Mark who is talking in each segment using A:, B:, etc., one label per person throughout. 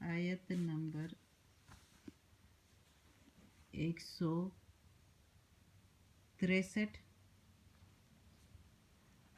A: 163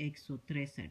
A: 163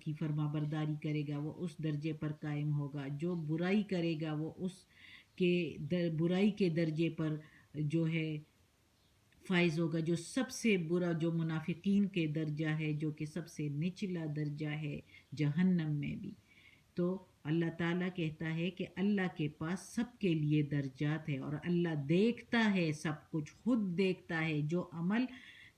A: کی فرما برداری کرے گا وہ اس درجے پر قائم ہوگا، جو برائی کرے گا وہ اس کے برائی کے درجے پر جو ہے فائز ہوگا، جو سب سے برا، جو منافقین کے درجہ ہے، جو کہ سب سے نچلا درجہ ہے جہنم میں بھی۔ تو اللہ تعالیٰ کہتا ہے کہ اللہ کے پاس سب کے لیے درجات ہے، اور اللہ دیکھتا ہے سب کچھ، خود دیکھتا ہے جو عمل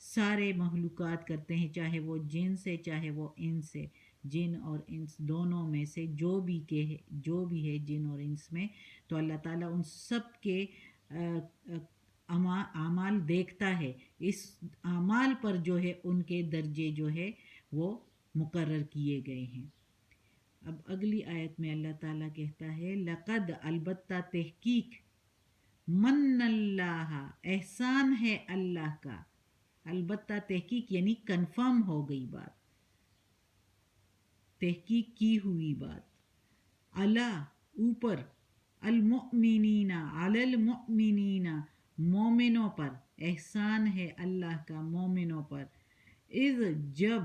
A: سارے مخلوقات کرتے ہیں، چاہے وہ جن سے چاہے وہ انس سے، جن اور انس دونوں میں سے جو بھی ہے جن اور انس میں، تو اللہ تعالیٰ ان سب کے اعمال دیکھتا ہے، اس اعمال پر جو ہے ان کے درجے جو ہے وہ مقرر کیے گئے ہیں۔ اب اگلی آیت میں اللہ تعالیٰ کہتا ہے لقد، البتہ تحقیق، من اللہ، احسان ہے اللہ کا، البتہ تحقیق یعنی کنفرم ہو گئی بات، تحقیق کی ہوئی بات، اللہ اوپر، المؤمنین، علی المؤمنین، مومنوں پر، احسان ہے اللہ کا مومنوں پر، اذ جب،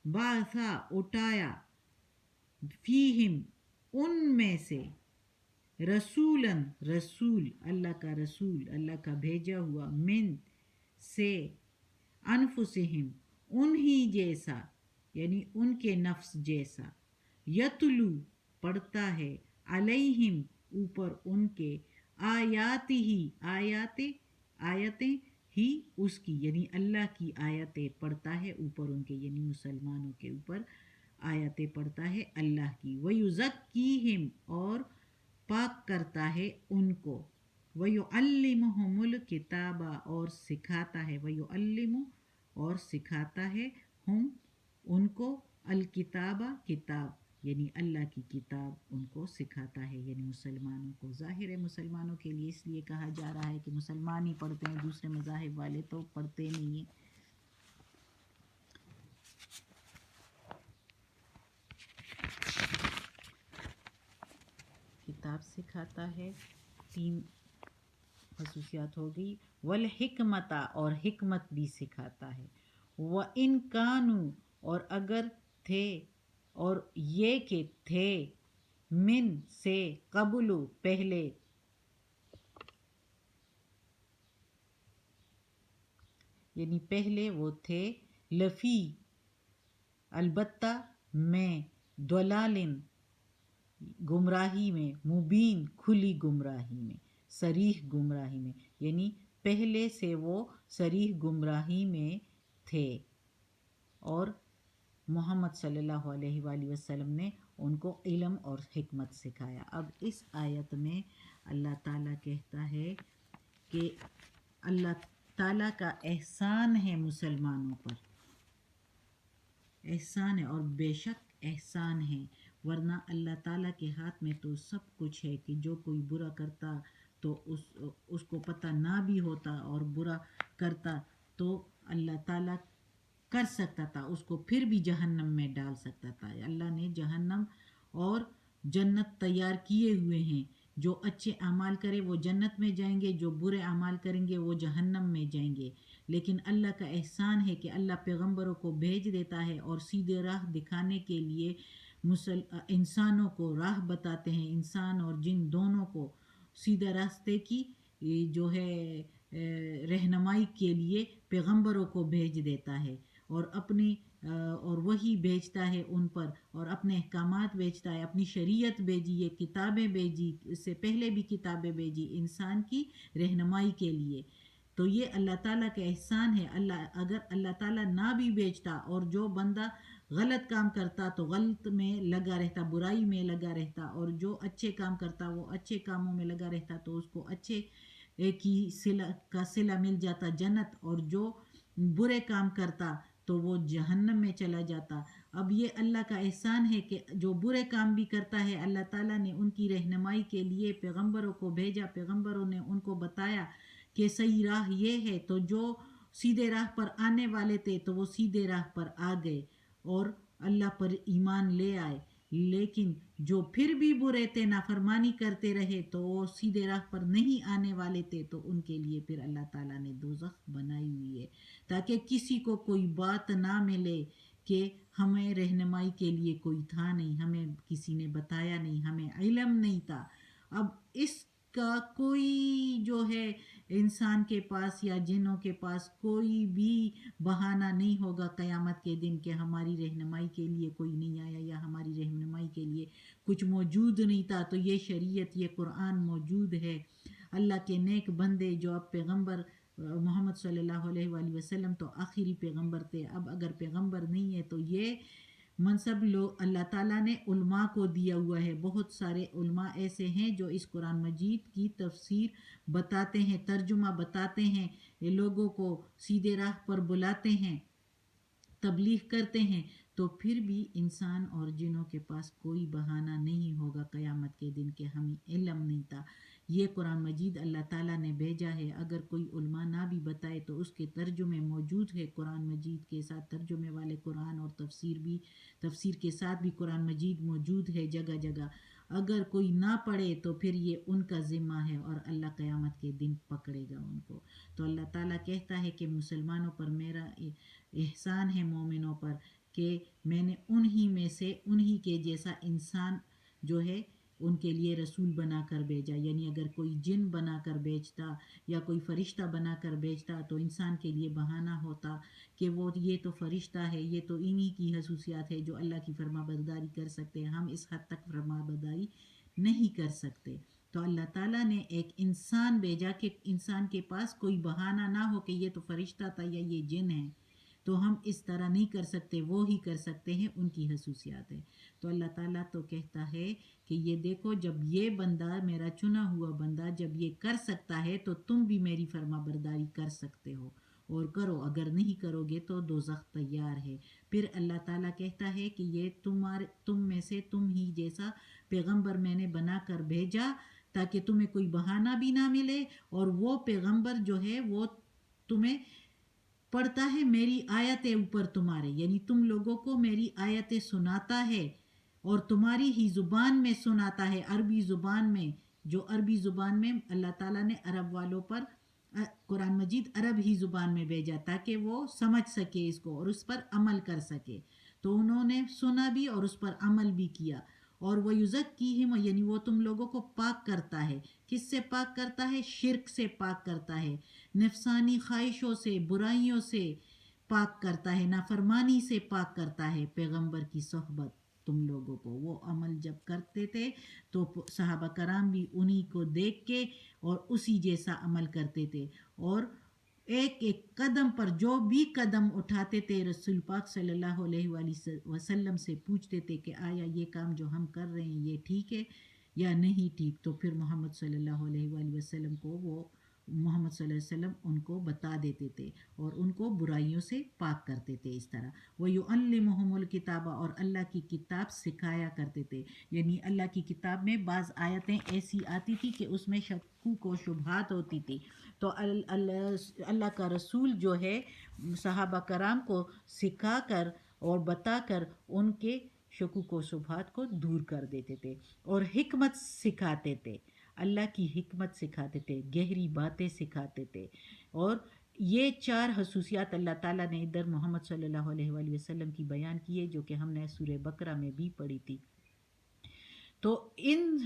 A: بعثا اٹھایا، فیہم ان میں سے، رسولاً رسول، اللہ کا رسول، اللہ کا بھیجا ہوا، من سے، انفسہم انہی جیسا، یعنی ان کے نفس جیسا، یتلو پڑھتا ہے، علیہم اوپر ان کے، آیات ہی، آیتیں ہی اس کی، یعنی اللہ کی آیتیں پڑھتا ہے اوپر ان کے، یعنی مسلمانوں کے اوپر آیتیں پڑھتا ہے اللہ کی، وَيُزَكِّيهِمْ اور پاک کرتا ہے ان کو، وَيُعَلِّمُهُمُ الْكِتَابَ اور سکھاتا ہے، وَيُعَلِّمُ اور سکھاتا ہے، ہم ان کو، الکتابہ کتاب، یعنی اللہ کی کتاب ان کو سکھاتا ہے، یعنی مسلمانوں کو۔ ظاہر ہے مسلمانوں کے لیے اس لیے کہا جا رہا ہے کہ مسلمان ہی پڑھتے ہیں، دوسرے مذاہب والے تو پڑھتے نہیں ہیں۔ کتاب سکھاتا ہے، 3 خصوصیات ہو گئی، والحکمت اور حکمت بھی سکھاتا ہے، وَإِن كَانُوا اور اگر تھے، اور یہ کہ تھے، من سے، قبل پہلے، یعنی پہلے وہ تھے، لفی البتہ میں، ضلال گمراہی میں، مبین کھلی گمراہی میں، صریح گمراہی میں، یعنی پہلے سے وہ صریح گمراہی میں تھے، اور محمد صلی اللہ علیہ وآلہ وسلم نے ان کو علم اور حکمت سکھایا۔ اب اس آیت میں اللہ تعالیٰ کہتا ہے کہ اللہ تعالیٰ کا احسان ہے مسلمانوں پر، احسان ہے، اور بے شک احسان ہے، ورنہ اللہ تعالیٰ کے ہاتھ میں تو سب کچھ ہے، کہ جو کوئی برا کرتا تو اس کو پتہ نہ بھی ہوتا، اور برا کرتا تو اللہ تعالیٰ کر سکتا تھا، اس کو پھر بھی جہنم میں ڈال سکتا تھا۔ اللہ نے جہنم اور جنت تیار کیے ہوئے ہیں، جو اچھے اعمال کرے وہ جنت میں جائیں گے، جو برے اعمال کریں گے وہ جہنم میں جائیں گے۔ لیکن اللہ کا احسان ہے کہ اللہ پیغمبروں کو بھیج دیتا ہے، اور سیدھے راہ دکھانے کے لیے انسانوں کو راہ بتاتے ہیں، انسان اور جن دونوں کو سیدھے راستے کی جو ہے رہنمائی کے لیے پیغمبروں کو بھیج دیتا ہے، اور اپنی اور وہی بھیجتا ہے ان پر، اور اپنے احکامات بھیجتا ہے، اپنی شریعت بھیجی، یہ کتابیں بھیجی، اس سے پہلے بھی کتابیں بھیجی انسان کی رہنمائی کے لیے۔ تو یہ اللہ تعالیٰ کا احسان ہے۔ اگر اللہ تعالیٰ نہ بھی بھیجتا، اور جو بندہ غلط کام کرتا تو غلط میں لگا رہتا، برائی میں لگا رہتا، اور جو اچھے کام کرتا وہ اچھے کاموں میں لگا رہتا، تو اس کو اچھے کی صلہ مل جاتا جنت، اور جو برے کام کرتا تو وہ جہنم میں چلا جاتا۔ اب یہ اللہ کا احسان ہے کہ جو برے کام بھی کرتا ہے، اللہ تعالیٰ نے ان کی رہنمائی کے لیے پیغمبروں کو بھیجا، پیغمبروں نے ان کو بتایا کہ صحیح راہ یہ ہے، تو جو سیدھے راہ پر آنے والے تھے تو وہ سیدھے راہ پر آ گئے اور اللہ پر ایمان لے آئے۔ لیکن جو پھر بھی برے تھے، نافرمانی کرتے رہے، تو وہ سیدھے راہ پر نہیں آنے والے تھے، تو ان کے لیے پھر اللہ تعالیٰ نے دوزخ بنائی ہوئی ہے، تاکہ کسی کو کوئی بات نہ ملے کہ ہمیں رہنمائی کے لیے کوئی تھا نہیں، ہمیں کسی نے بتایا نہیں، ہمیں علم نہیں تھا۔ اب اس کا کوئی جو ہے انسان کے پاس یا جنوں کے پاس کوئی بھی بہانہ نہیں ہوگا قیامت کے دن کہ ہماری رہنمائی کے لیے کوئی نہیں آیا یا ہماری رہنمائی کے لیے کچھ موجود نہیں تھا۔ تو یہ شریعت، یہ قرآن موجود ہے۔ اللہ کے نیک بندے جو اب پیغمبر محمد صلی اللہ علیہ وآلہ وسلم تو آخری پیغمبر تھے، اب اگر پیغمبر نہیں ہے تو یہ منصب اللہ تعالیٰ نے علماء کو دیا ہوا ہے۔ بہت سارے علماء ایسے ہیں جو اس قرآن مجید کی تفسیر بتاتے ہیں، ترجمہ بتاتے ہیں، لوگوں کو سیدھے راہ پر بلاتے ہیں، تبلیغ کرتے ہیں۔ تو پھر بھی انسان اور جنوں کے پاس کوئی بہانہ نہیں ہوگا قیامت کے دن کہ ہمیں علم نہیں تھا۔ یہ قرآن مجید اللہ تعالیٰ نے بھیجا ہے، اگر کوئی علماء نہ بھی بتائے تو اس کے ترجمے موجود ہے، قرآن مجید کے ساتھ ترجمے والے قرآن، اور تفسیر کے ساتھ بھی قرآن مجید موجود ہے جگہ جگہ۔ اگر کوئی نہ پڑھے تو پھر یہ ان کا ذمہ ہے اور اللہ قیامت کے دن پکڑے گا ان کو۔ تو اللہ تعالیٰ کہتا ہے کہ مسلمانوں پر میرا احسان ہے، مومنوں پر، کہ میں نے انہی میں سے انہی کے جیسا انسان جو ہے ان کے لیے رسول بنا کر بھیجا۔ یعنی اگر کوئی جن بنا کر بھیجتا یا کوئی فرشتہ بنا کر بھیجتا تو انسان کے لیے بہانہ ہوتا کہ وہ یہ تو فرشتہ ہے، یہ تو انہی کی خصوصیات ہے جو اللہ کی فرما برداری کر سکتے ہیں، ہم اس حد تک فرما برداری نہیں کر سکتے۔ تو اللہ تعالیٰ نے ایک انسان بھیجا کہ انسان کے پاس کوئی بہانہ نہ ہو کہ یہ تو فرشتہ تھا یا یہ جن ہے، تو ہم اس طرح نہیں کر سکتے، وہ ہی کر سکتے ہیں، ان کی خصوصیات ہیں۔ تو اللہ تعالیٰ تو کہتا ہے کہ یہ دیکھو، جب یہ بندہ میرا چنا ہوا بندہ جب یہ کر سکتا ہے تو تم بھی میری فرما برداری کر سکتے ہو، اور کرو، اگر نہیں کرو گے تو دوزخ تیار ہے۔ پھر اللہ تعالیٰ کہتا ہے کہ یہ تم میں سے تم ہی جیسا پیغمبر میں نے بنا کر بھیجا تاکہ تمہیں کوئی بہانہ بھی نہ ملے، اور وہ پیغمبر جو ہے وہ تمہیں پڑھتا ہے میری آیتیں اوپر تمہارے، یعنی تم لوگوں کو میری آیتیں سناتا ہے اور تمہاری ہی زبان میں سناتا ہے، عربی زبان میں، جو عربی زبان میں اللہ تعالیٰ نے عرب والوں پر قرآن مجید عرب ہی زبان میں بھیجا تاکہ وہ سمجھ سکے اس کو اور اس پر عمل کر سکے۔ تو انہوں نے سنا بھی اور اس پر عمل بھی کیا۔ اور وہ یزکیہم، یعنی وہ تم لوگوں کو پاک کرتا ہے۔ کس سے پاک کرتا ہے؟ شرک سے پاک کرتا ہے، نفسانی خواہشوں سے، برائیوں سے پاک کرتا ہے، نافرمانی سے پاک کرتا ہے۔ پیغمبر کی صحبت تم لوگوں کو، وہ عمل جب کرتے تھے تو صحابہ کرام بھی انہی کو دیکھ کے اور اسی جیسا عمل کرتے تھے، اور ایک ایک قدم پر جو بھی قدم اٹھاتے تھے رسول پاک صلی اللہ علیہ وآلہ وسلم سے پوچھتے تھے کہ آیا یہ کام جو ہم کر رہے ہیں یہ ٹھیک ہے یا نہیں ٹھیک، تو پھر محمد صلی اللہ علیہ وآلہ وسلم کو محمد صلی اللہ علیہ وسلم ان کو بتا دیتے تھے اور ان کو برائیوں سے پاک کرتے تھے۔ اس طرح وَيُعَلِّمُهُمُ الْكِتَابَ، اور اللہ کی کتاب سکھایا کرتے تھے۔ یعنی اللہ کی کتاب میں بعض آیتیں ایسی آتی تھی کہ اس میں شکوک و شبہات ہوتی تھی، تو اللہ کا رسول جو ہے صحابہ کرام کو سکھا کر اور بتا کر ان کے شکوک و شبہات کو دور کر دیتے تھے، اور حکمت سکھاتے تھے، اللہ کی حکمت سکھاتے تھے، گہری باتیں سکھاتے تھے۔ اور یہ 4 خصوصیات اللہ تعالیٰ نے ادھر محمد صلی اللہ علیہ وآلہ وسلم کی بیان کی ہے، جو کہ ہم نے سورہ بقرہ میں بھی پڑھی تھی۔ تو ان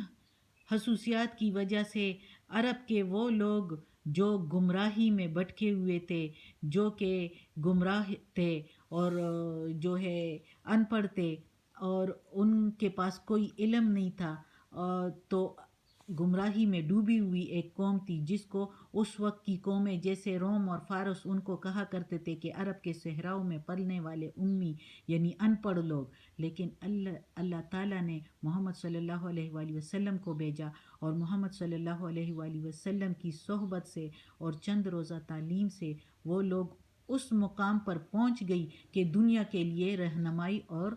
A: خصوصیات کی وجہ سے عرب کے وہ لوگ جو گمراہی میں بھٹکے ہوئے تھے، جو کہ گمراہ تھے اور جو ہے ان پڑھ تھے اور ان کے پاس کوئی علم نہیں تھا، تو گمراہی میں ڈوبی ہوئی ایک قوم تھی، جس کو اس وقت کی قومیں جیسے روم اور فارس ان کو کہا کرتے تھے کہ عرب کے صحراؤں میں پلنے والے امی، یعنی ان پڑھ لوگ۔ لیکن اللہ تعالیٰ نے محمد صلی اللہ علیہ وآلہ وسلم کو بھیجا، اور محمد صلی اللہ علیہ وآلہ وسلم کی صحبت سے اور چند روزہ تعلیم سے وہ لوگ اس مقام پر پہنچ گئی کہ دنیا کے لیے رہنمائی اور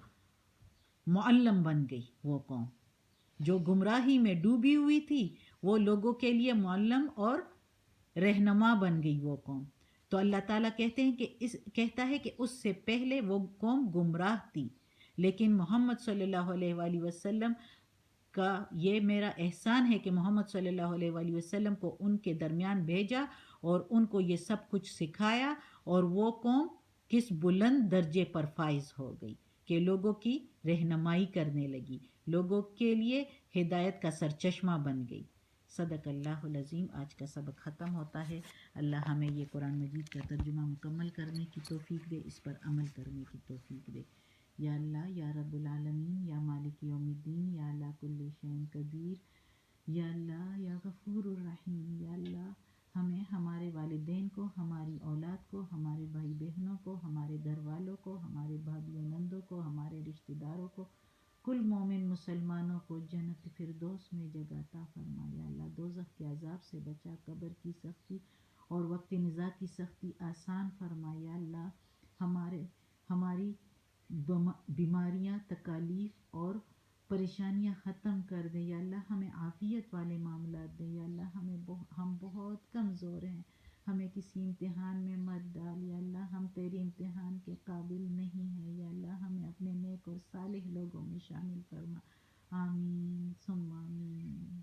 A: معلم بن گئی۔ وہ قوم جو گمراہی میں ڈوبی ہوئی تھی وہ لوگوں کے لیے معلم اور رہنما بن گئی وہ قوم۔ تو اللہ تعالیٰ کہتا ہے کہ اس سے پہلے وہ قوم گمراہ تھی، لیکن محمد صلی اللہ علیہ وآلہ وسلم کا یہ میرا احسان ہے کہ محمد صلی اللہ علیہ وآلہ وسلم کو ان کے درمیان بھیجا اور ان کو یہ سب کچھ سکھایا، اور وہ قوم کس بلند درجے پر فائز ہو گئی کہ لوگوں کی رہنمائی کرنے لگی، لوگوں کے لیے ہدایت کا سرچشمہ بن گئی۔ صدق اللہ العظیم۔ آج کا سبق ختم ہوتا ہے۔ اللہ ہمیں یہ قرآن مجید کا ترجمہ مکمل کرنے کی توفیق دے، اس پر عمل کرنے کی توفیق دے۔ یا اللہ، یا رب العالمین، یا مالک یوم الدین، یا اللہ کل شیء قدیر، یا اللہ، یا غفور الرحیم، یا اللہ ہمیں، ہمارے والدین کو، ہماری اولاد کو، ہمارے بھائی بہنوں کو، ہمارے گھر والوں کو، ہمارے بھابھیوں نندوں کو، ہمارے رشتہ داروں کو، کل مومن مسلمانوں کو جنت فردوس میں جگہ عطا فرما۔ یا اللہ دوزخ کے عذاب سے بچا، قبر کی سختی اور وقت نزاع کی سختی آسان فرما۔ یا اللہ ہماری بیماریاں، تکالیف اور پریشانیاں ختم کر دے۔ یا اللہ ہمیں عافیت والے معاملات دے۔ یا اللہ ہم بہت کمزور ہیں، ہمیں کسی امتحان میں مت ڈال۔ یا اللہ ہم تیرے امتحان کے قابل نہیں ہیں۔ یا اللہ ہمیں اپنے نیک اور صالح لوگوں میں شامل فرما۔ آمین ثم آمین۔